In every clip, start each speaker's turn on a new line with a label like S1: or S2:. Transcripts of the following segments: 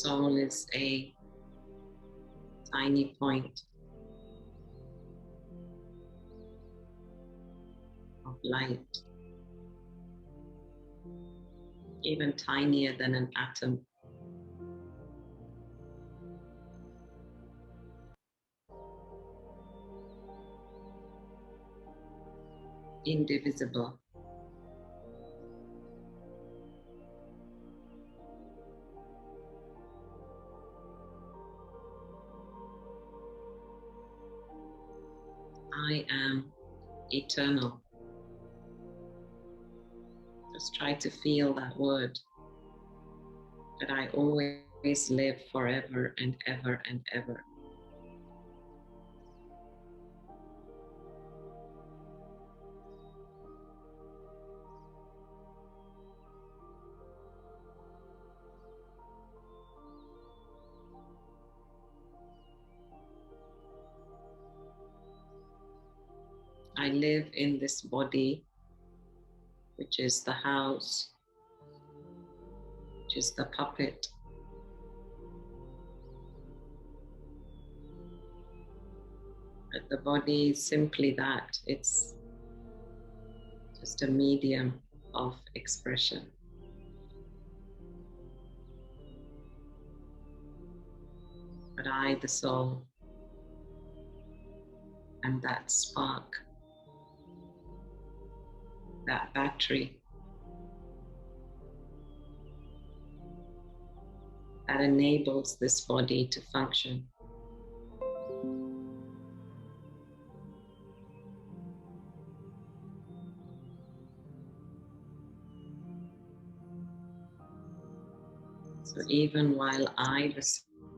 S1: soul is a tiny point of light, even tinier than an atom. Indivisible. I am eternal. Just try to feel that word, that I always live forever and ever and ever. I live in this body, which is the house, which is the puppet. But the body is simply that. It's just a medium of expression. But I, the soul, am that spark, that battery that enables this body to function. So even while I, the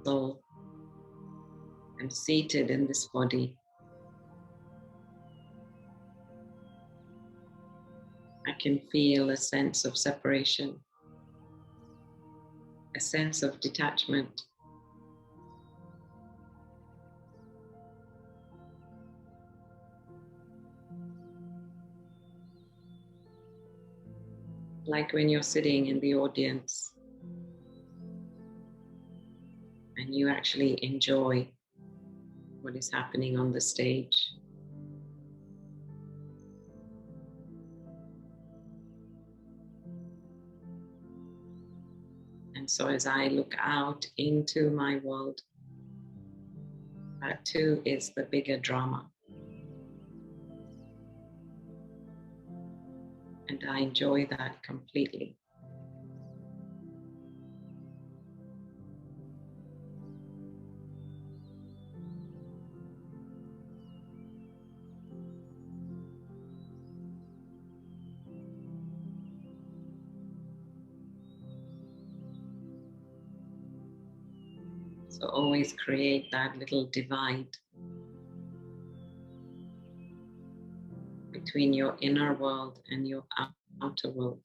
S1: soul, am seated in this body, I can feel a sense of separation, a sense of detachment. Like when you're sitting in the audience and you actually enjoy what is happening on the stage. And so as I look out into my world, that too is the bigger drama. And I enjoy that completely. So always create that little divide between your inner world and your outer world.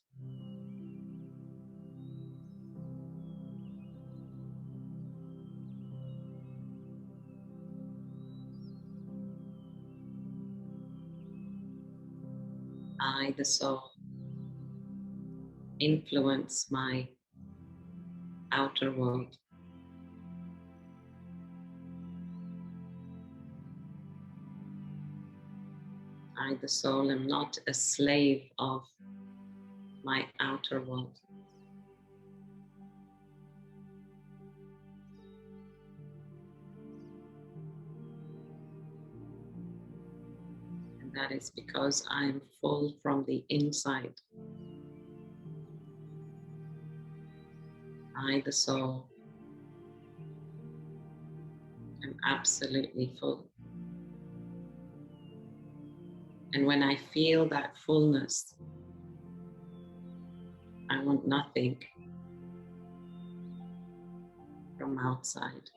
S1: I, the soul, influence my outer world. I, the soul, am not a slave of my outer world. And that is because I am full from the inside. I, the soul, am absolutely full. And when I feel that fullness, I want nothing from outside.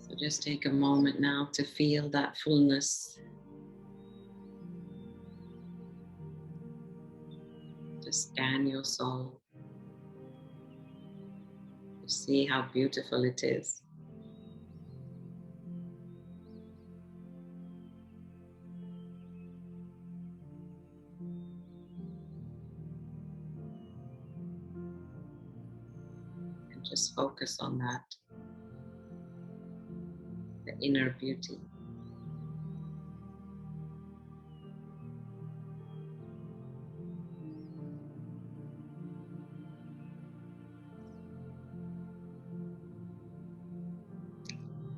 S1: So just take a moment now to feel that fullness. Just scan your soul to see how beautiful it is. Just focus on that, the inner beauty.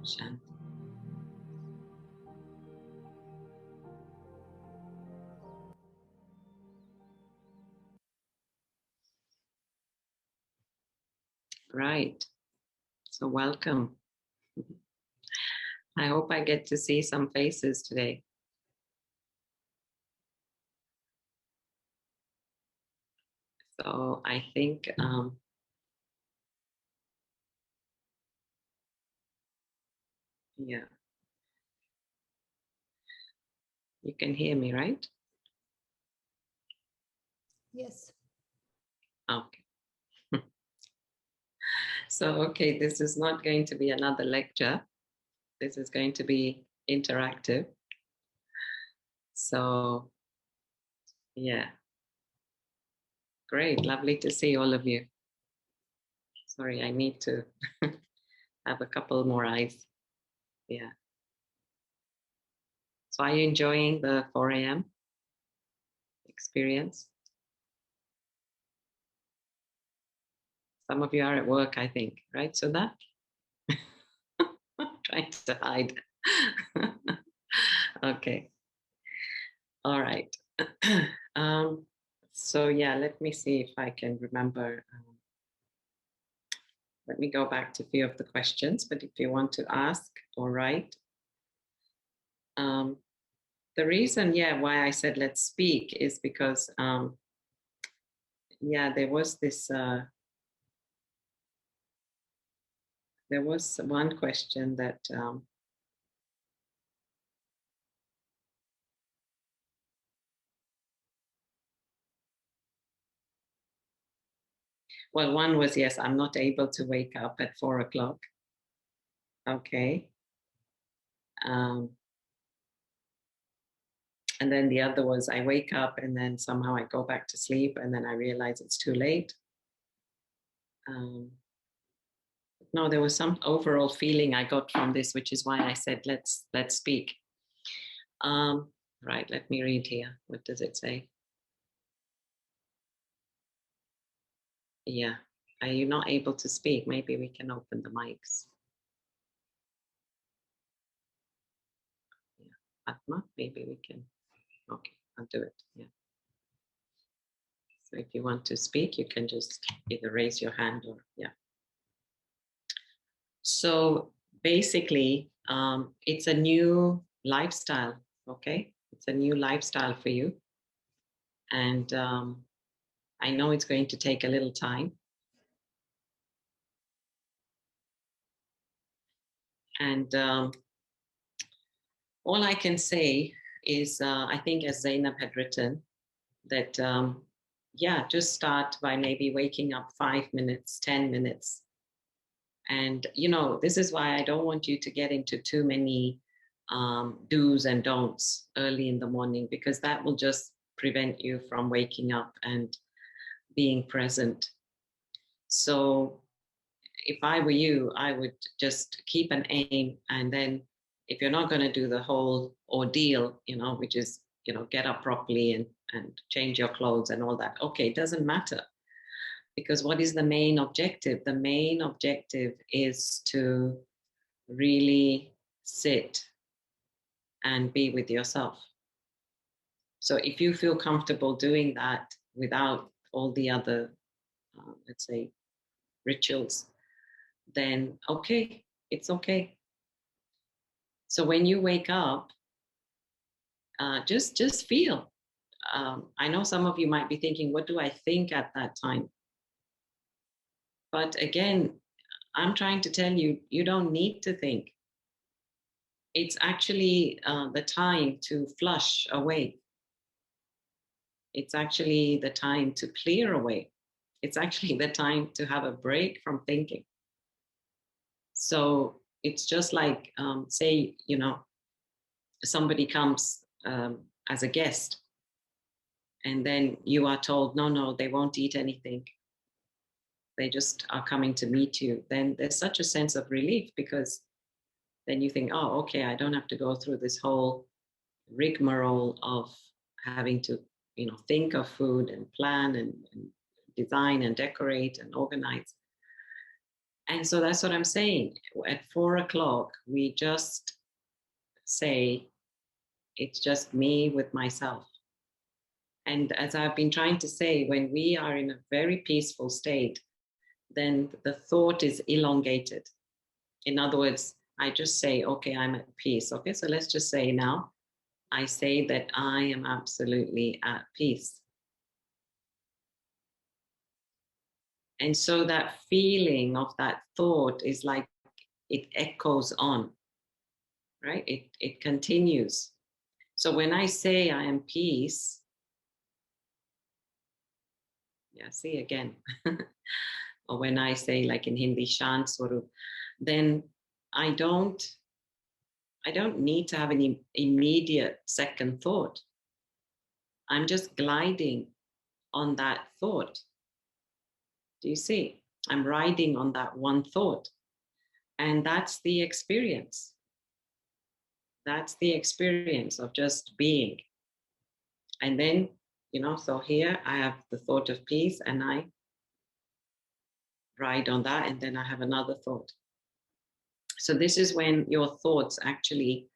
S1: Shanti. Right. So welcome. I hope I get to see some faces today. So I think, yeah, you can hear me, right?
S2: Yes.
S1: Okay. So, okay, this is not going to be another lecture. This is going to be interactive. So, yeah, great. Lovely to see all of you. Sorry, I need to have a couple more eyes. Yeah. So, are you enjoying the 4 a.m. experience? Some of you are at work, I think, right? So that trying to hide. Okay. All right. um, so yeah, let me see if I can remember. Let me go back to a few of the questions, but if you want to ask or write, um, the reason, yeah, why I said let's speak is because, yeah, there was this, there was one question that, well, one was, yes, I'm not able to wake up at 4 o'clock. Okay. Um, and then the other was I wake up and then somehow I go back to sleep and then I realize it's too late. No, there was some overall feeling I got from this, which is why I said let's speak. Right, let me read here. What does it say? Yeah. Are you not able to speak? Maybe we can open the mics. Yeah. Atma, maybe we can. Okay, I'll do it. Yeah. So if you want to speak, you can just either raise your hand or, yeah. So basically, it's a new lifestyle. Okay. It's a new lifestyle for you. And I know it's going to take a little time. And all I can say is, I think, as Zainab had written, that, yeah, just start by maybe waking up 5 minutes, 10 minutes. And, this is why I don't want you to get into too many do's and don'ts early in the morning, because that will just prevent you from waking up and being present. So if I were you, I would just keep an aim. And then if you're not going to do the whole ordeal, which is, get up properly and change your clothes and all that, okay, it doesn't matter. Because what is the main objective? The main objective is to really sit and be with yourself. So if you feel comfortable doing that without all the other, let's say, rituals, then okay, it's okay. So when you wake up, just feel. I know some of you might be thinking, what do I think at that time? But again, I'm trying to tell you, you don't need to think. It's actually the time to flush away. It's actually the time to clear away. It's actually the time to have a break from thinking. So it's just like, say, somebody comes as a guest, and then you are told, no, they won't eat anything. they just are coming to meet you, then there's such a sense of relief, because then you think, oh, okay, I don't have to go through this whole rigmarole of having to, think of food and plan and design and decorate and organize. And so that's what I'm saying. At 4 o'clock, we just say, it's just me with myself. And as I've been trying to say, when we are in a very peaceful state, then the thought is elongated. In other words, I just say, okay, I'm at peace. Okay, so let's just say now, I say that I am absolutely at peace. And so that feeling of that thought is like it echoes on, right? It continues. So when I say I am peace, yeah, see again. Or when I say, like in Hindi, Shant Swarup, then I don't need to have an immediate second thought. I'm just gliding on that thought. Do you see? I'm riding on that one thought. And that's the experience. That's the experience of just being. And then, so here I have the thought of peace, and I ride on that, and then I have another thought. So this is when your thoughts actually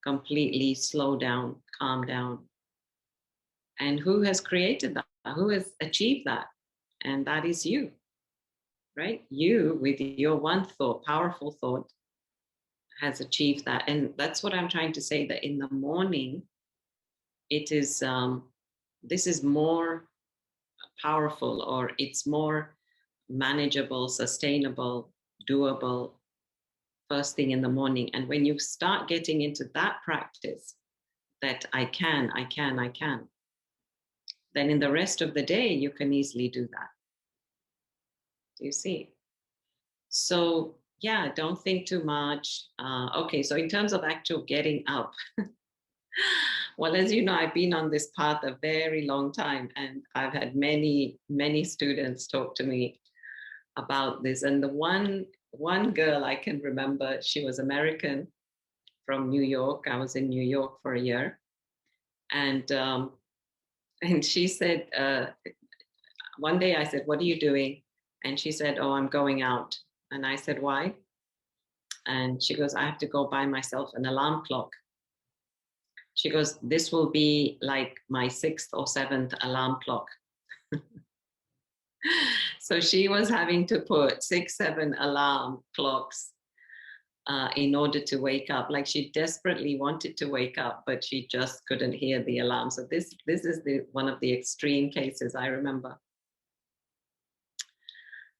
S1: completely slow down, calm down. And who has created that? Who has achieved that? And that is you, right? You, with your one thought, powerful thought, has achieved that. And that's what I'm trying to say, that in the morning, it is, this is more powerful, or it's more manageable, sustainable, doable first thing in the morning. And when you start getting into that practice, that I can, then in the rest of the day, you can easily do that. Do you see? So yeah, don't think too much. Okay, so in terms of actual getting up, well, as you know, I've been on this path a very long time, and I've had many, many students talk to me about this. And the one girl I can remember, she was American from New York. I was in New York for a year, and she said, one day I said, "What are you doing?" And she said, "Oh, I'm going out." And I said, "Why?" And she goes, "I have to go buy myself an alarm clock." She goes, "This will be like my 6th or 7th alarm clock." So she was having to put 6, 7 alarm clocks in order to wake up. Like, she desperately wanted to wake up, but she just couldn't hear the alarm. So this is one of the extreme cases I remember.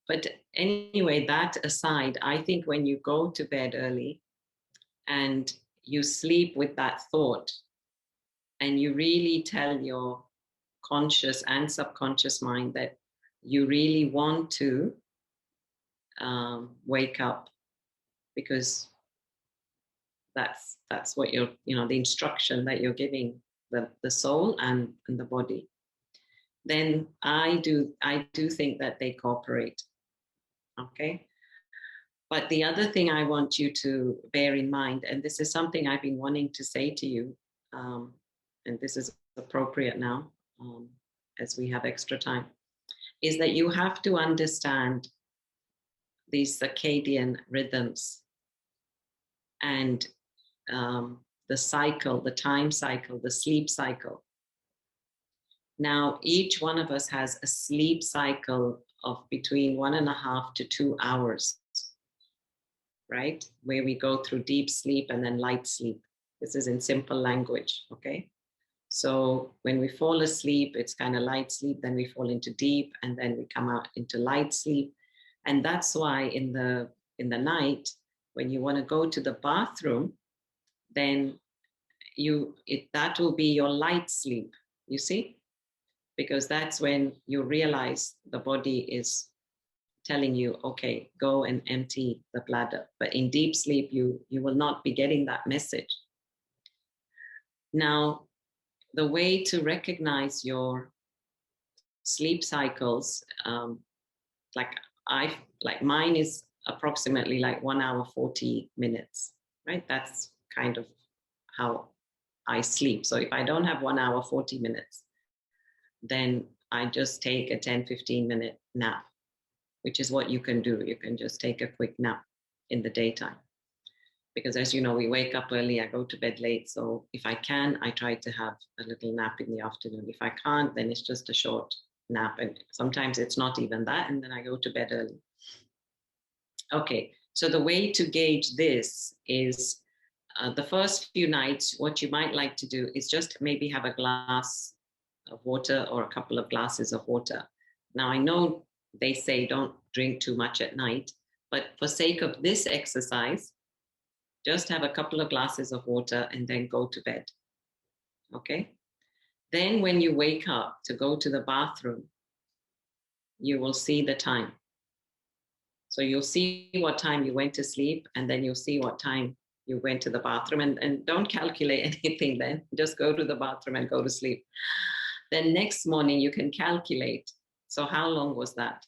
S1: But anyway, that aside, I think when you go to bed early and you sleep with that thought, and you really tell your conscious and subconscious mind that you really want to wake up, because that's what you're, the instruction that you're giving the soul and the body, then I do think that they cooperate. Okay. But the other thing I want you to bear in mind, and this is something I've been wanting to say to you, and this is appropriate now, as we have extra time, is that you have to understand these circadian rhythms and the cycle, the time cycle, the sleep cycle. Now, each one of us has a sleep cycle of between 1.5 to 2 hours, right? Where we go through deep sleep and then light sleep. This is in simple language, okay? So when we fall asleep, it's kind of light sleep, then we fall into deep, and then we come out into light sleep. And that's why in the night, when you want to go to the bathroom, then that will be your light sleep, you see? Because that's when you realize the body is telling you, okay, go and empty the bladder. But in deep sleep, you will not be getting that message. Now, the way to recognize your sleep cycles, like like mine is approximately like 1 hour 40 minutes, right? That's kind of how I sleep. So if I don't have 1 hour 40 minutes, then I just take a 10-15 minute nap, which is what you can do. You can just take a quick nap in the daytime. Because as you know, we wake up early, I go to bed late. So if I can, I try to have a little nap in the afternoon. If I can't, then it's just a short nap. And sometimes it's not even that. And then I go to bed early. Okay, so the way to gauge this is the first few nights, what you might like to do is just maybe have a glass of water or a couple of glasses of water. Now, I know they say don't drink too much at night, but for sake of this exercise, just have a couple of glasses of water and then go to bed. Okay? Then when you wake up to go to the bathroom, you will see the time. So you'll see what time you went to sleep, and then you'll see what time you went to the bathroom. And don't calculate anything then. Just go to the bathroom and go to sleep. Then next morning you can calculate. So how long was that?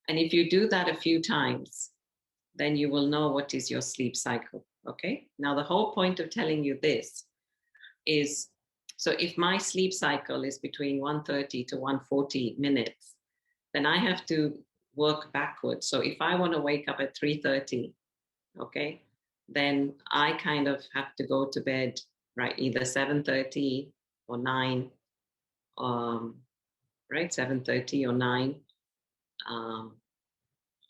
S1: And if you do that a few times, then you will know what is your sleep cycle. Okay? Now, the whole point of telling you this is, so if my sleep cycle is between 130 to 140 minutes, then I have to work backwards. So if I want to wake up at 3:30, okay, then I kind of have to go to bed, right, either 7:30 or 9, right, 7:30 or 9,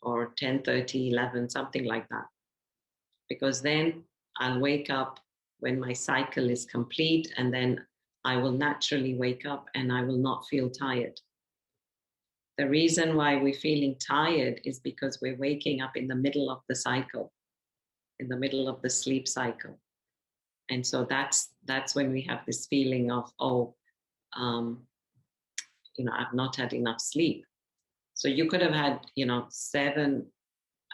S1: or 10:30, 11, something like that. Because then I'll wake up when my cycle is complete, and then I will naturally wake up and I will not feel tired. The reason why we're feeling tired is because we're waking up in the middle of the cycle, in the middle of the sleep cycle. And so that's when we have this feeling of, um, I've not had enough sleep. So you could have had, 7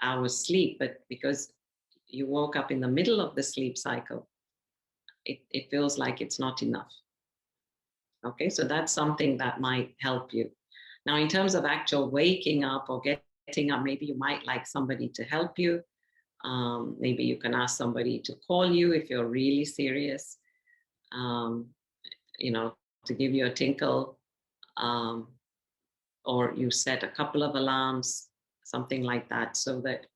S1: hours sleep, but because you woke up in the middle of the sleep cycle, it feels like it's not enough. Okay, so that's something that might help you. Now, in terms of actual waking up or getting up, maybe you might like somebody to help you. Maybe you can ask somebody to call you if you're really serious, to give you a tinkle, or you set a couple of alarms, something like that, so that,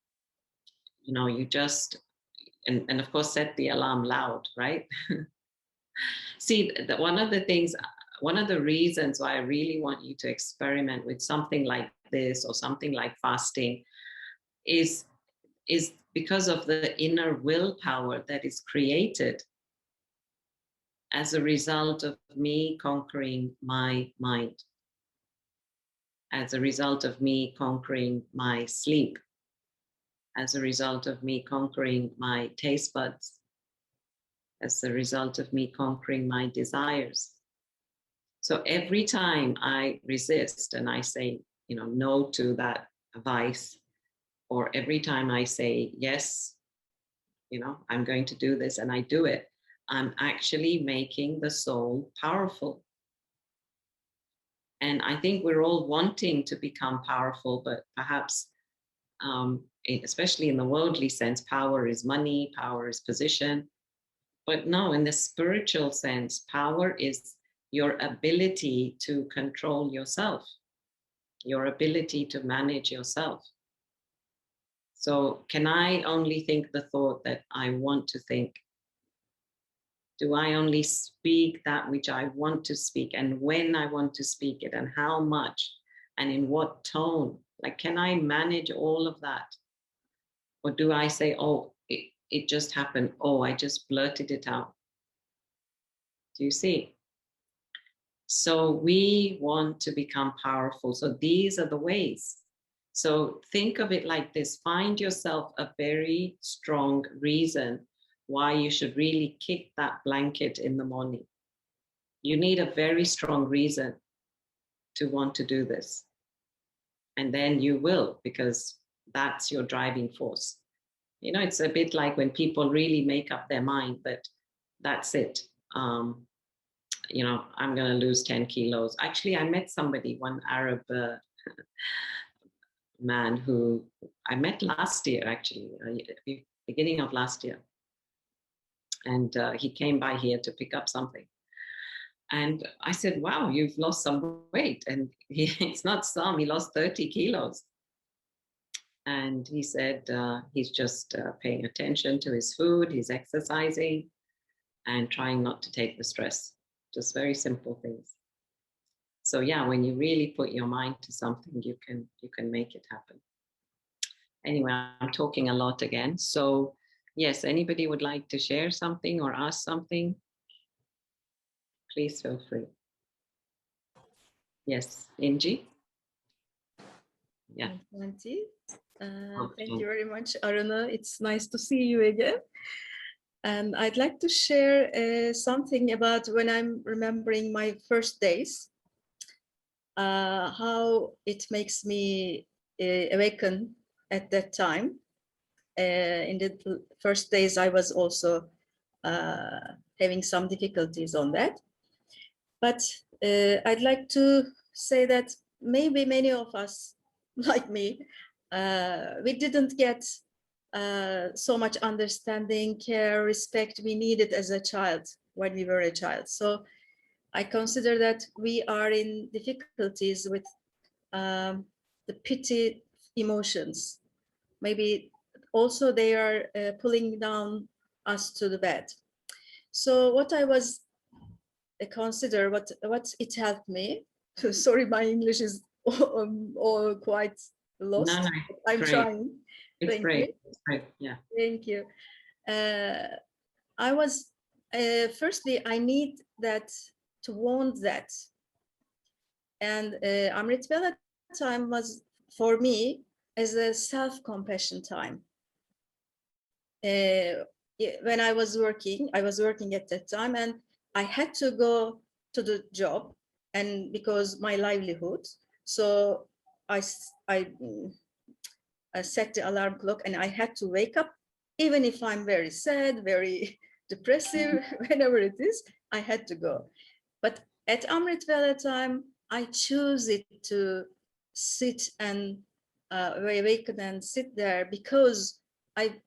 S1: you just, and of course, set the alarm loud, right? See, one of the reasons why I really want you to experiment with something like this or something like fasting is because of the inner willpower that is created as a result of me conquering my mind, as a result of me conquering my sleep, as a result of me conquering my taste buds, as a result of me conquering my desires. So every time I resist and I say, no to that vice, or every time I say, yes, I'm going to do this, and I do it, I'm actually making the soul powerful. And I think we're all wanting to become powerful, but perhaps, especially in the worldly sense, power is money, power is position. But no, in the spiritual sense, power is your ability to control yourself, your ability to manage yourself. So can I only think the thought that I want to think? Do I only speak that which I want to speak, and when I want to speak it, and how much, and in what tone? Like, can I manage all of that? Or do I say, oh, it just happened. Oh, I just blurted it out. Do you see? So we want to become powerful. So these are the ways. So think of it like this. Find yourself a very strong reason why you should really kick that blanket in the morning. You need a very strong reason to want to do this. And then you will, because that's your driving force. It's a bit like when people really make up their mind that that's it. I'm going to lose 10 kilos. Actually, I met somebody, one Arab man who I met last year, actually, beginning of last year. And he came by here to pick up something. And I said, wow, you've lost some weight. And it's not some, he lost 30 kilos. And he said he's just paying attention to his food, he's exercising, and trying not to take the stress. Just very simple things. So yeah, when you really put your mind to something, you can make it happen. Anyway, I'm talking a lot again. So yes, anybody would like to share something or ask something, please feel free. Yes, Inji? Yeah.
S2: Thank you very much, Aruna. It's nice to see you again. And I'd like to share something about when I'm remembering my first days, how it makes me awaken at that time. In the first days, I was also having some difficulties on that. But I'd like to say that maybe many of us, like me, we didn't get so much understanding, care, respect we needed as a child when we were a child. So I consider that we are in difficulties with the pity emotions. Maybe also they are pulling down us to the bed. So what I was consider what it helped me. Sorry, my English is all quite lost.
S1: No,
S2: I'm
S1: great.
S2: trying.
S1: It's great. It's great. Yeah.
S2: Thank you. I was firstly, I need that to want that, and Amrit Vela time was for me as a self-compassion time. When I was working at that time, and I had to go to the job, and because my livelihood, so I set the alarm clock, and I had to wake up, even if I'm very sad, very depressive, whenever it is, I had to go. But at Amrit Vela time, I choose it to sit and awaken and sit there because I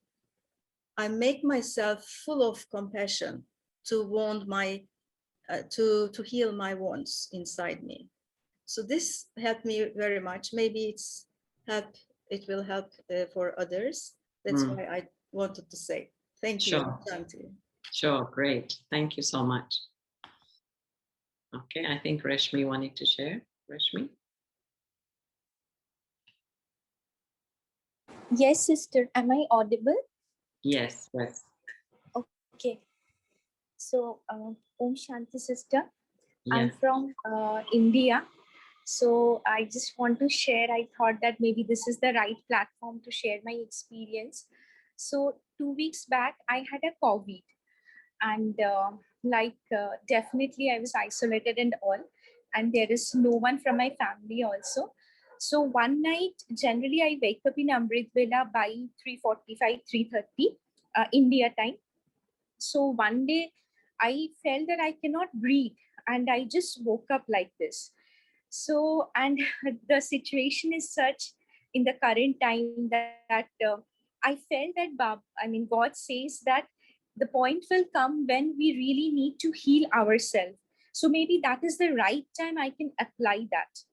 S2: make myself full of compassion to wound my, to heal my wounds inside me. So this helped me very much. Maybe it will help for others. That's why I wanted to say. Thank you.
S1: Sure, great. Thank you so much. Okay, I think Reshmi wanted to share. Reshmi?
S3: Yes, sister. Am I audible?
S1: Yes, yes.
S3: Okay. So, Om Shanti, sister.
S1: Yeah.
S3: I'm from India. So I just want to share, I thought that maybe this is the right platform to share my experience. So 2 weeks back, I had a COVID, and definitely I was isolated and all, and there is no one from my family also. So one night, generally I wake up in Amrit Vela by 3:45, 3:30 India time. So one day I felt that I cannot breathe, and I just woke up like this. So, and the situation is such in the current time that I felt that God says that the point will come when we really need to heal ourselves. So maybe that is the right time I can apply that.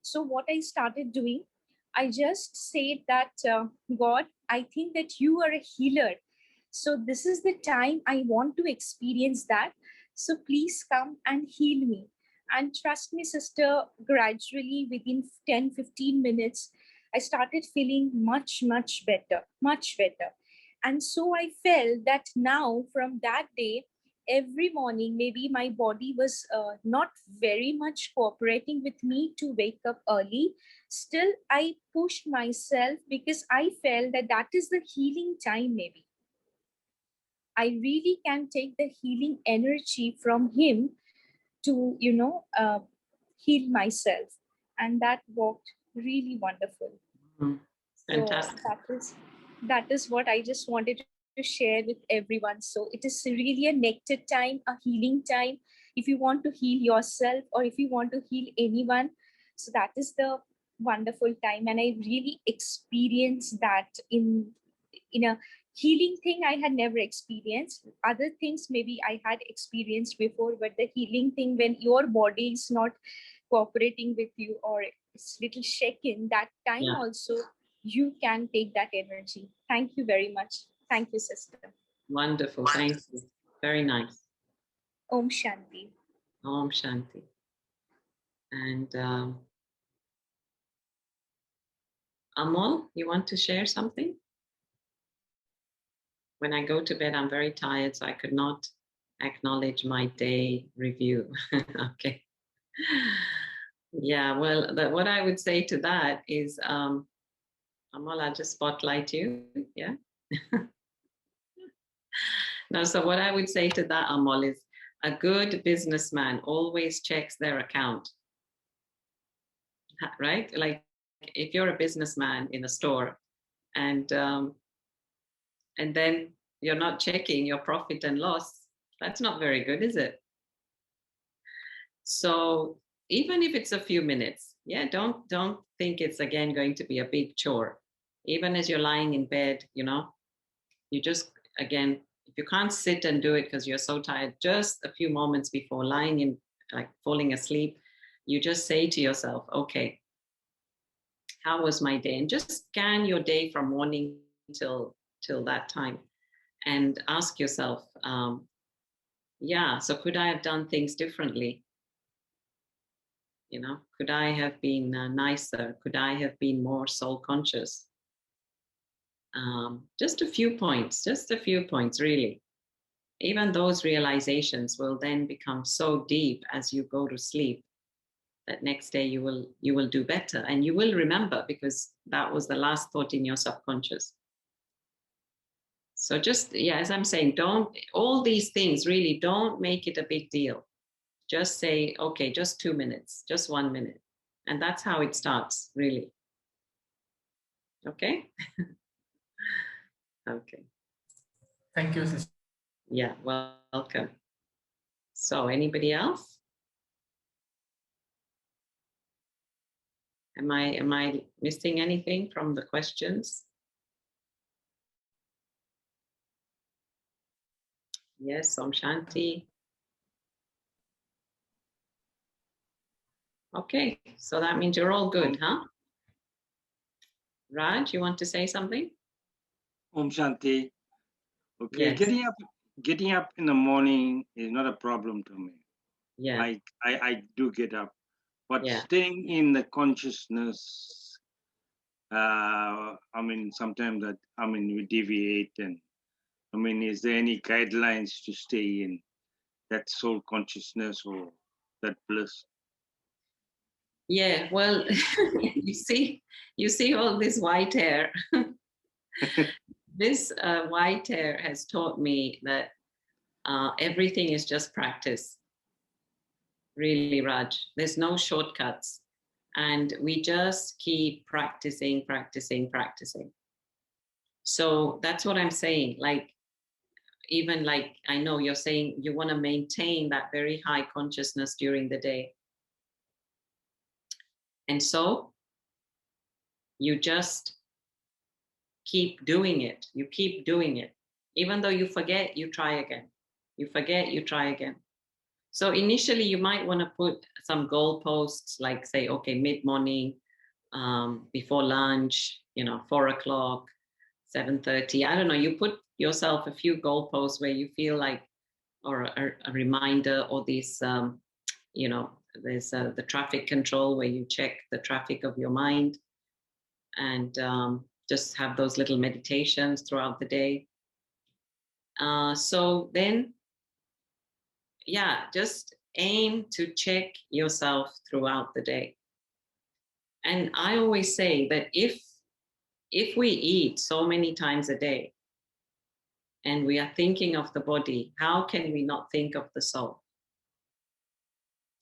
S3: So what I started doing, I just said that, God, I think that you are a healer. So this is the time I want to experience that. So please come and heal me. And trust me, sister, gradually within 10-15 minutes, I started feeling much, much better, much better. And so I felt that now from that day, every morning, maybe my body was not very much cooperating with me to wake up early. Still, I pushed myself because I felt that that is the healing time, maybe. I really can take the healing energy from him to, heal myself. And that worked really wonderful.
S1: Fantastic.
S3: So that is what I just wanted to share with everyone. So it is really a nectar time, a healing time. If you want to heal yourself or if you want to heal anyone, so that is the wonderful time, and I really experienced that in a healing thing I had never experienced. Other things maybe I had experienced before, but the healing thing, when your body is not cooperating with you or it's little shaken, that time
S1: Yeah.
S3: also you can take that energy. Thank you very much. Thank you, sister.
S1: Wonderful. Thank you. Very nice.
S3: Om Shanti.
S1: Om Shanti. And Amol, you want to share something? When I go to bed, I'm very tired, so I could not acknowledge my day review. Okay. Yeah, well, what I would say to that is, Amol, I'll just spotlight you. Yeah. No, so what I would say to that, Amol, is a good businessman always checks their account, right? Like if you're a businessman in a store and then you're not checking your profit and loss, that's not very good, is it? So even if it's a few minutes, yeah, don't think it's again going to be a big chore. Even as you're lying in bed, you just, again, if you can't sit and do it because you're so tired, just a few moments before lying in, like falling asleep, you just say to yourself, okay, how was my day? And just scan your day from morning till that time and ask yourself, yeah, so could I have done things differently? Could I have been nicer? Could I have been more soul conscious? Just a few points, really. Even those realizations will then become so deep as you go to sleep that next day you will do better, and you will remember, because that was the last thought in your subconscious. So just, yeah, as I'm saying, all these things, really don't make it a big deal. Just say, okay, just 2 minutes, just 1 minute. And that's how it starts, really. Okay? Okay.
S4: Thank you, sister.
S1: Yeah, welcome. So anybody else? Am I missing anything from the questions? Yes, Om Shanti. Okay, so that means you're all good, huh? Raj, you want to say something?
S5: Om Shanti. Okay,
S1: Yes.
S5: getting up in the morning is not a problem to me.
S1: Yeah.
S5: I do get up, but
S1: Yeah.
S5: staying in the consciousness, sometimes we deviate, and is there any guidelines to stay in that soul consciousness or that bliss?
S1: Yeah, well, you see all this white hair. This white hair has taught me that everything is just practice. Really, Raj. There's no shortcuts. And we just keep practicing. So that's what I'm saying. Like, even like, I know you're saying you want to maintain that very high consciousness during the day. And so you just keep doing it. You keep doing it. Even though you forget, you try again. You forget, you try again. So initially you might want to put some goalposts, like say, okay, mid-morning, before lunch, 4 o'clock, 7:30. I don't know. You put yourself a few goalposts where you feel like, or a reminder, or these, there's the traffic control where you check the traffic of your mind, and just have those little meditations throughout the day. So then, yeah, just aim to check yourself throughout the day. And I always say that if we eat so many times a day and we are thinking of the body, how can we not think of the soul?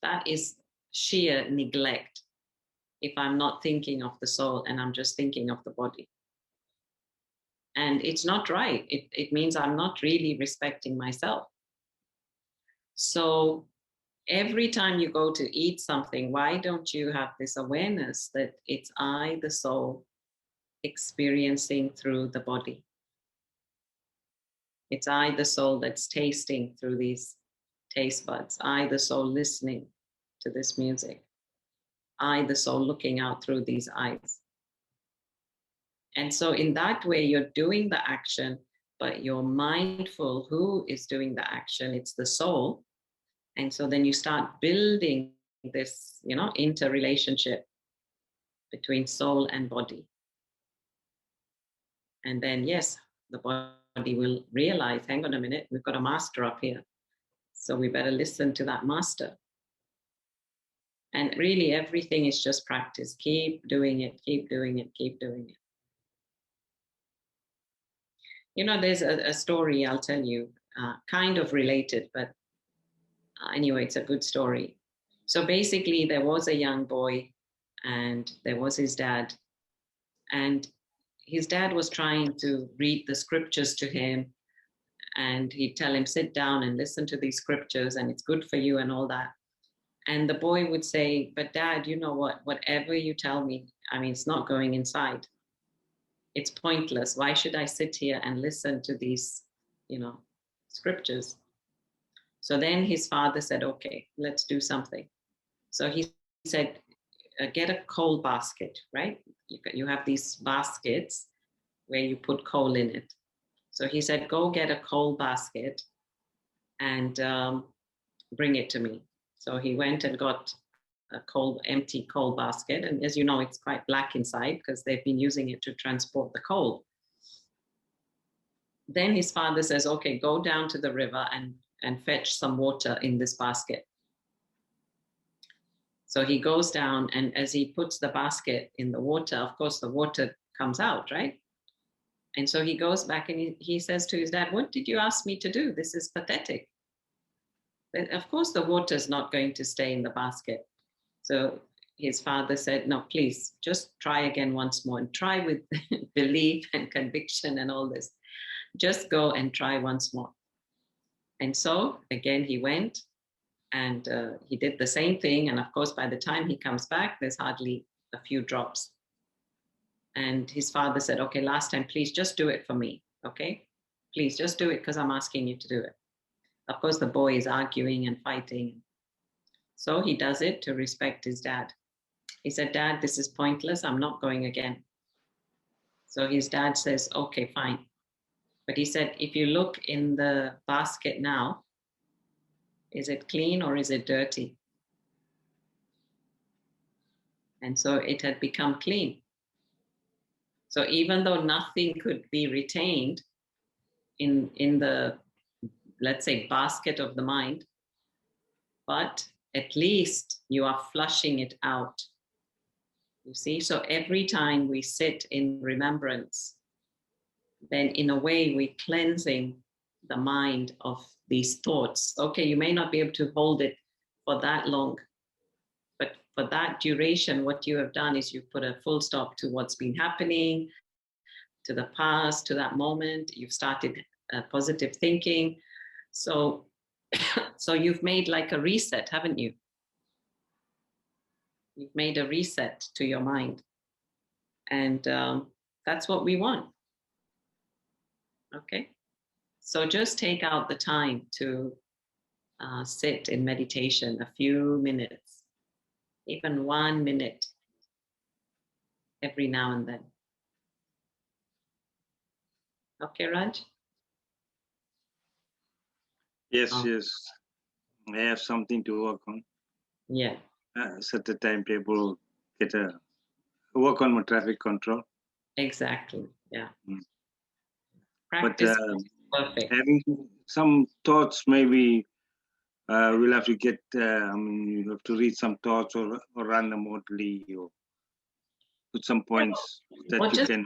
S1: That is sheer neglect if I'm not thinking of the soul and I'm just thinking of the body. And it's not right. It means I'm not really respecting myself. So every time you go to eat something, why don't you have this awareness that it's I, the soul, experiencing through the body? It's I, the soul, that's tasting through these taste buds. I, the soul, listening to this music. I, the soul, looking out through these eyes. And so in that way, you're doing the action, but you're mindful who is doing the action. It's the soul. And so then you start building this, interrelationship between soul and body. And then, yes, the body will realize, hang on a minute, we've got a master up here. So we better listen to that master. And really everything is just practice. Keep doing it, keep doing it, keep doing it. There's a story I'll tell you, kind of related, but anyway, it's a good story. So basically there was a young boy and there was his dad. And his dad was trying to read the scriptures to him. And he'd tell him, sit down and listen to these scriptures and it's good for you and all that. And the boy would say, but Dad, you know what, whatever you tell me, it's not going inside. It's pointless. Why should I sit here and listen to these, scriptures? So then his father said, okay, let's do something. So he said, get a coal basket, right? You have these baskets where you put coal in it. So he said, go get a coal basket and bring it to me. So he went and got a empty coal basket. And as you know, it's quite black inside because they've been using it to transport the coal. Then his father says, okay, go down to the river and fetch some water in this basket. So he goes down, and as he puts the basket in the water, of course, the water comes out, right? And so he goes back and he says to his dad, what did you ask me to do? This is pathetic. But of course, the water is not going to stay in the basket. So his father said, no, please, just try again once more and try with belief and conviction and all this. Just go and try once more. And so again, he went and he did the same thing. And of course, by the time he comes back, there's hardly a few drops. And his father said, okay, last time, please just do it for me. Okay, please just do it because I'm asking you to do it. Of course, the boy is arguing and fighting. So he does it to respect his dad. He said, Dad, this is pointless. I'm not going again. So his dad says, okay, fine. But he said, if you look in the basket now, is it clean or is it dirty? And so it had become clean. So even though nothing could be retained in the, let's say, basket of the mind, but at least you are flushing it out. You see, so every time we sit in remembrance, then in a way we're cleansing the mind of these thoughts. Okay, you may not be able to hold it for that long, but for that duration, what you have done is you've put a full stop to what's been happening, to the past, to that moment. You've started positive thinking. So you've made like a reset, haven't you? You've made a reset to your mind. And that's what we want. Okay. So just take out the time to sit in meditation a few minutes, even 1 minute every now and then. Okay, Raj?
S5: Yes, yes. I have something to work on.
S1: Yeah.
S5: Set a timetable, work on my traffic control.
S1: Exactly. Yeah.
S5: But
S1: Practice perfect.
S5: having some thoughts, maybe we'll have to get, you have to read some thoughts or run remotely or put some points that you can.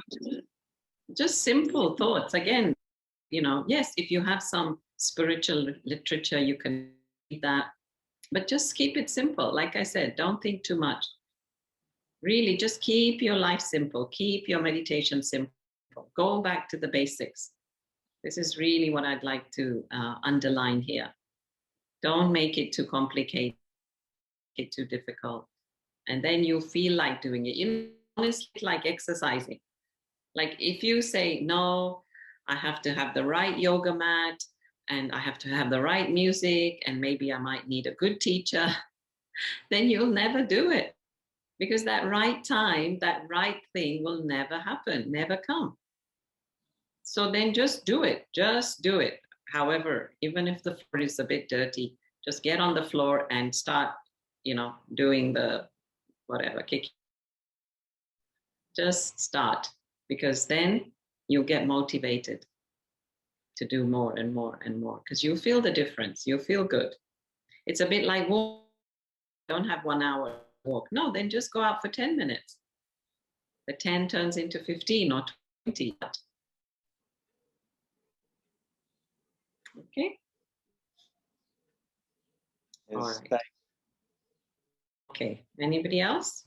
S1: Just simple thoughts. Again, yes, if you have some spiritual literature, you can read that. But just keep it simple. Like I said, don't think too much. Really, just keep your life simple. Keep your meditation simple. Go back to the basics. This is really what I'd like to underline here. Don't make it too complicated, it too difficult. And then you feel like doing it. Honestly, like exercising. Like if you say, no, I have to have the right yoga mat and I have to have the right music and maybe I might need a good teacher, then you'll never do it. Because that right time, that right thing will never happen, never come. So then just do it. Just do it. However, even if the floor is a bit dirty, just get on the floor and start, doing the whatever, kick. Just start, because then you'll get motivated to do more and more and more, because you feel the difference. You feel good. It's a bit like walk. Don't have 1 hour walk. No, then just go out for 10 minutes. The 10 turns into 15 or 20. Okay.
S5: Yes,
S1: All right. Okay. Anybody else?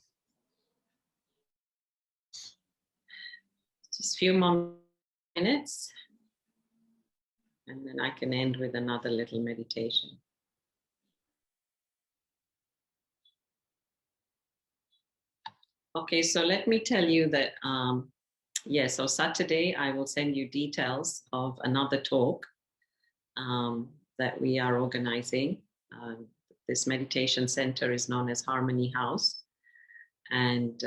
S1: Just a few more minutes. And then I can end with another little meditation. Okay, so let me tell you that, so Saturday I will send you details of another talk that we are organizing. This meditation center is known as Harmony House. And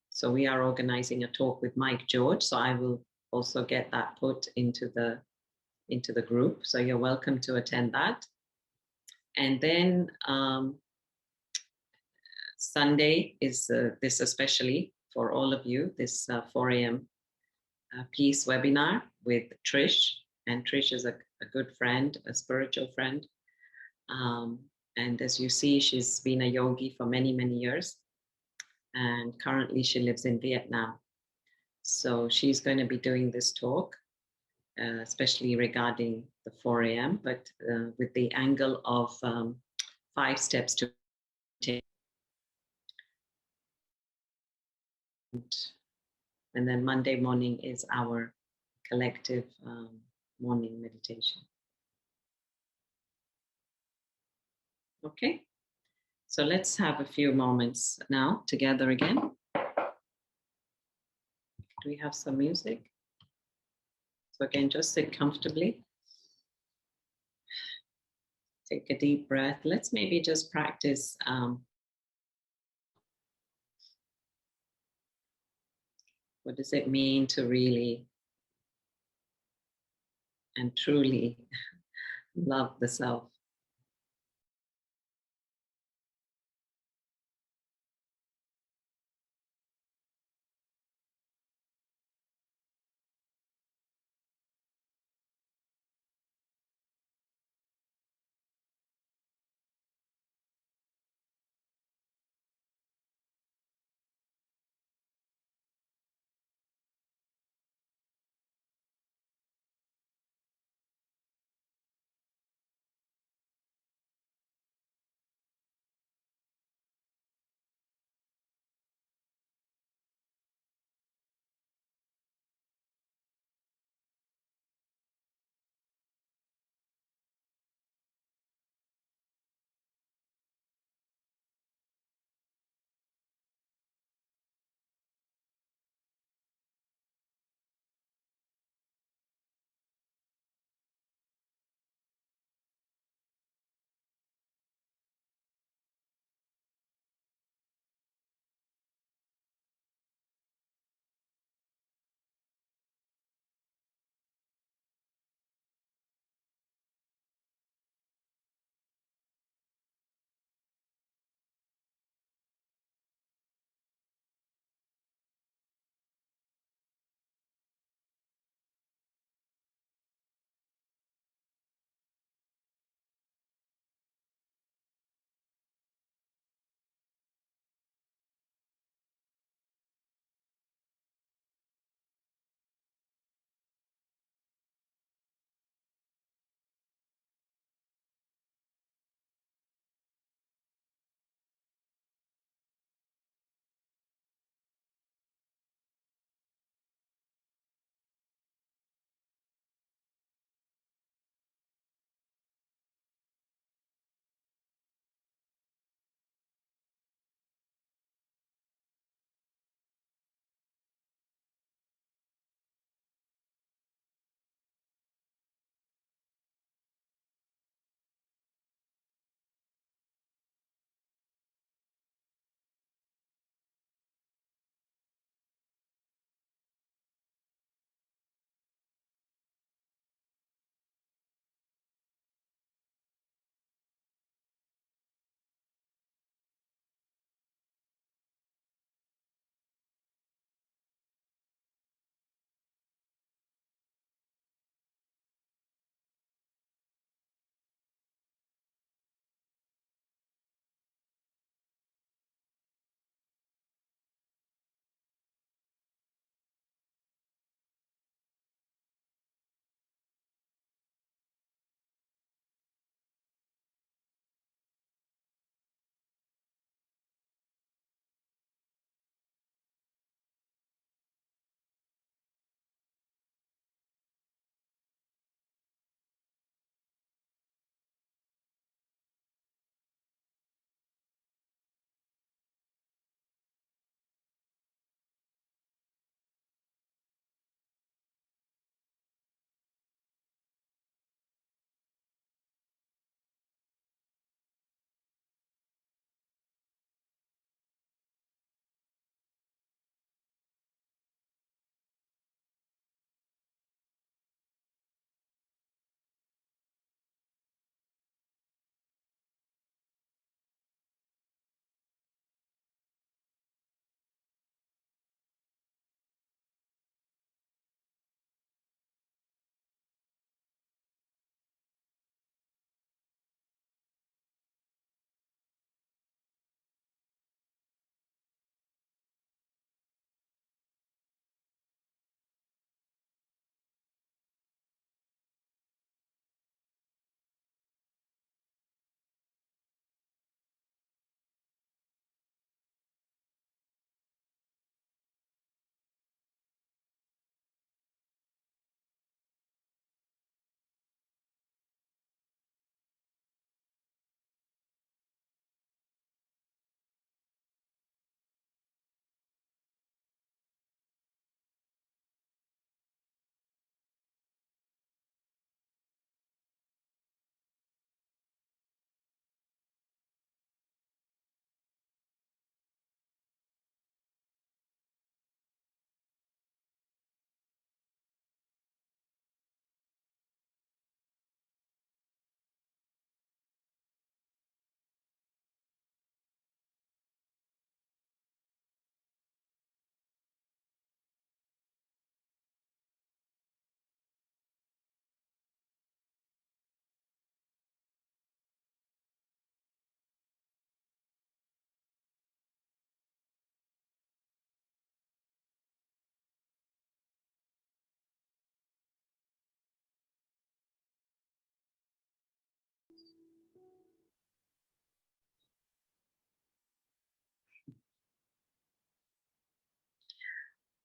S1: so we are organizing a talk with Mike George. So I will also get that put into the group. So you're welcome to attend that. And then Sunday is this especially for all of you, this 4 a.m. Peace webinar with Trish. And Trish is a good friend, a spiritual friend. And as you see, she's been a yogi for many, many years. And currently she lives in Vietnam. So she's going to be doing this talk, especially regarding the 4 a.m., but with the angle of 5 steps to take. And then Monday morning is our collective morning meditation. Okay, so let's have a few moments now together again. Do we have some music? So again, just sit comfortably. Take a deep breath. Let's maybe just practice what does it mean to really and truly love the self?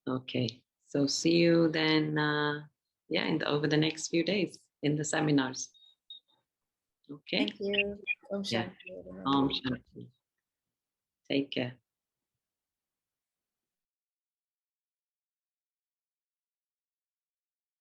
S1: Okay. So see you then, over the next few days in the seminars. Okay.
S2: Thank you. Om
S1: Yeah.
S2: Shanti.
S1: Om Shanti. Take care.